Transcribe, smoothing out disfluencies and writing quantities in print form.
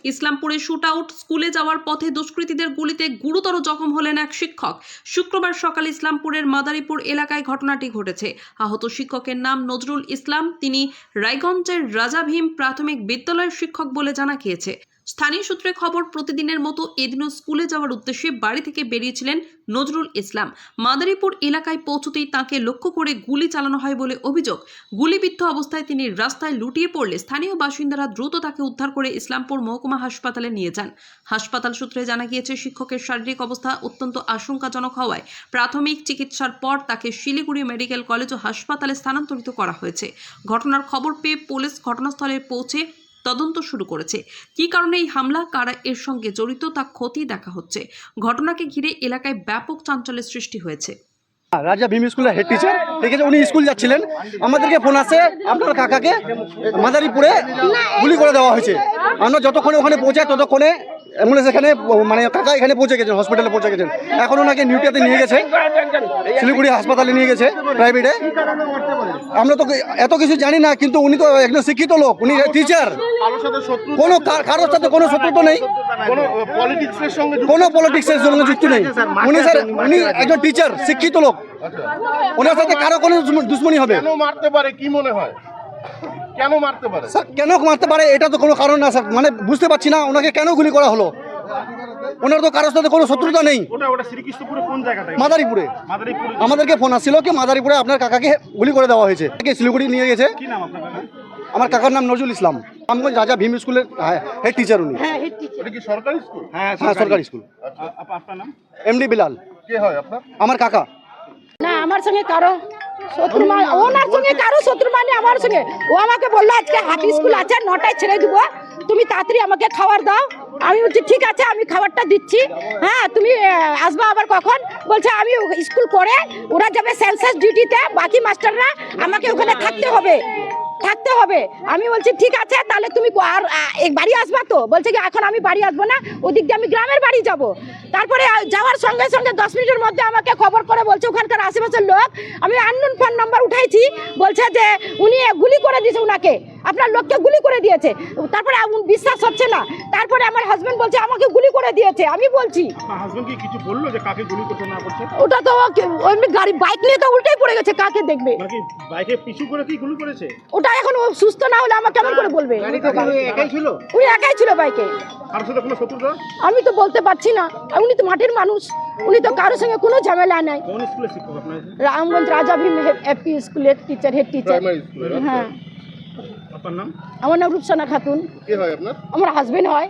ইসলামপুরে shoot out, স্কুলে যাওয়ার পথে দুষ্কৃতীদের গুলিতে গুরুতর জখম হলেন এক শিক্ষক। শুক্রবার সকালে ইসলামপুরের মাদারীপুর এলাকায় ঘটনাটি ঘটেছে। আহত শিক্ষকের নাম নজরুল ইসলাম। তিনি রায়গঞ্জের রাজা ভীম প্রাথমিক বিদ্যালয়ের শিক্ষক বলে জানা গিয়েছে। স্থানীয় সূত্রে খবর, প্রতিদিনের মতো এদিনও স্কুলে যাওয়ার উদ্দেশ্যে বাড়ি থেকে বেরিয়েছিলেন নজরুল ইসলাম। মাদারীপুর এলাকায় পৌঁছতেই তাকে লক্ষ্য করে গুলি চালানো হয় বলে অভিযোগ। গুলিবিদ্ধ অবস্থায় তিনি রাস্তায় লুটিয়ে পড়লে স্থানীয় বাসিন্দারা দ্রুত তাকে উদ্ধার করে ইসলামপুর মহকুমা হাসপাতালে নিয়ে যান। হাসপাতাল সূত্রে জানা গিয়েছে, শিক্ষকের শারীরিক অবস্থা অত্যন্ত আশঙ্কাজনক হওয়ায় প্রাথমিক চিকিৎসার পর তাকে শিলিগুড়ি মেডিকেল কলেজ ও হাসপাতালে স্থানান্তরিত করা হয়েছে। ঘটনার খবর পেয়ে পুলিশ ঘটনাস্থলে পৌঁছে তদন্ত শুরু করেছে। কী কারণে এই হামলা, কারা এর সঙ্গে জড়িত তা খতিয়ে দেখা হচ্ছে। ঘটনাকে ঘিরে এলাকায় ব্যাপক চাঞ্চল্যের সৃষ্টি হয়েছে। রাজা ভীম স্কুলের হেড টিচার, ঠিক আছে, উনি স্কুল যাচ্ছিলেন, আমাদেরকে ফোন আসে আপনার কাকাকে মাদারীপুরে গুলি করে দেওয়া হয়েছে। আমরা যতক্ষণে ওখানে পৌঁছাই ততক্ষণে অ্যাম্বুলেন্স এখানে মানে কাকা এখানে পৌঁছে গেছেন, হসপিটালে পৌঁছে গেছেন। এখন ওনাকে নিউটিয়াতে নিয়ে গেছে, শিলিগুড়ি হাসপাতালে নিয়ে গেছে প্রাইভেটে। আমরা তো এত কিছু জানি না, কিন্তু উনি তো একজন শিক্ষিত লোক, উনি টিচার, কোনো কারোর সাথে কোনো শত্রুতা নেই, কোনো পলিটিক্সের সঙ্গে যুক্ত নেই। উনি স্যার উনি একজন টিচার, শিক্ষিত লোক, ওনার সাথে কারো কোনো দুশ্মনী হবে? কেন মারতে পারে কি মনে হয়? কেন মারতে পারে স্যার? কেন মারতে পারে এটা তো কোনো কারণ না স্যার, মানে বুঝতে পারছি না ওনাকে কেন গুলি করা হলো। ওনার তো কারোর সাথে কোনো শত্রুতা নেই। ওটা শ্রীকৃষ্ণপুরে কোন জায়গাটায়? মাদারীপুরে। আমাদেরকে ফোন আসছিল কি মাদারীপুরে আপনার কাকাকে গুলি করে দেওয়া হয়েছে, শিলিগুড়ি নিয়ে গেছে। কি নাম আপনার কাকা? আমার কাকার নাম নজরুল ইসলাম, আমি রাজা ভীম স্কুলের হেড টিচার উনি। এটা কি সরকারি স্কুল? হ্যাঁ সরকারি স্কুল। আপনার নাম? এমডি বিলাল। কে হয় আপনার? আমার কাকা। না, আমার সঙ্গে কারো শত্রু মানে, ওনার সঙ্গে কারো শত্রু মানে আমার সঙ্গে। ও আমাকে বললো আজকে হাতি স্কুল আছে, 9টায় ছেড়ে দিব, তুমি তাড়াতাড়ি আমাকে খাবার দাও। আমি বলছি ঠিক আছে, আমি খাবারটা দিচ্ছি। হ্যাঁ, তুমি আসবা আবার কখন? বলছে আমি স্কুল করে ওরা যাবে সেন্সাস ডিউটিতে, বাকি মাস্টাররা আমাকে ওখানে থাকতে হবে। আমি বলছি ঠিক আছে, তাহলে তুমি আর বাড়ি আসবা তো? বলছে কি এখন আমি বাড়ি আসবো না, ওদিক দিয়ে আমি গ্রামের বাড়ি যাব। তারপরে যাওয়ার সঙ্গে সঙ্গে 10 মিনিটের মধ্যে আমাকে খবর করে বলছে ওখানকার আশেপাশের লোক, আমি আননোন ফোন নাম্বার উঠাইছি, বলছে যে উনি গুলি করে দিয়েছে, উনাকে আপনার লোককে গুলি করে দিয়েছে। তারপরে বিশ্বাস হচ্ছে না, তারপরে আমার হাজবেন্ড বলছে আমাকে গুলি করে দিয়েছে। আমি বলছি হাজবেন্ড কি কিছু বললো যে কাকে গুলি করতে না করছে? ওটা তো এমনি গাড়ি বাইক নিয়ে তো উল্টেই পড়ে গেছে, কাকে দেখবে? মানে কি বাইকে পিছু করে কি গুলি করেছে? ওটা এখন ও সুস্থ না হলে আমাকে কেমন করে বলবে? একাই ছিল? উনি একাই ছিল বাইকে। কারোর সাথে কোনো শত্রুতা? আমি তো বলতে পারছি না, উনি তো মাটির মানুষ, উনি তো কারোর সঙ্গে কোনো ঝামেলা নাই। কোন স্কুলের শিক্ষক আপনার? রামগঞ্জ রাজা ভীম এপি স্কুলের টিচার, হেড টিচার। প্রাইমারি স্কুলের। হ্যাঁ। আপনার নাম? আমার নাম রূপসানা খাতুন। কে হয় আপনার? আমার হাজবেন্ড হয়।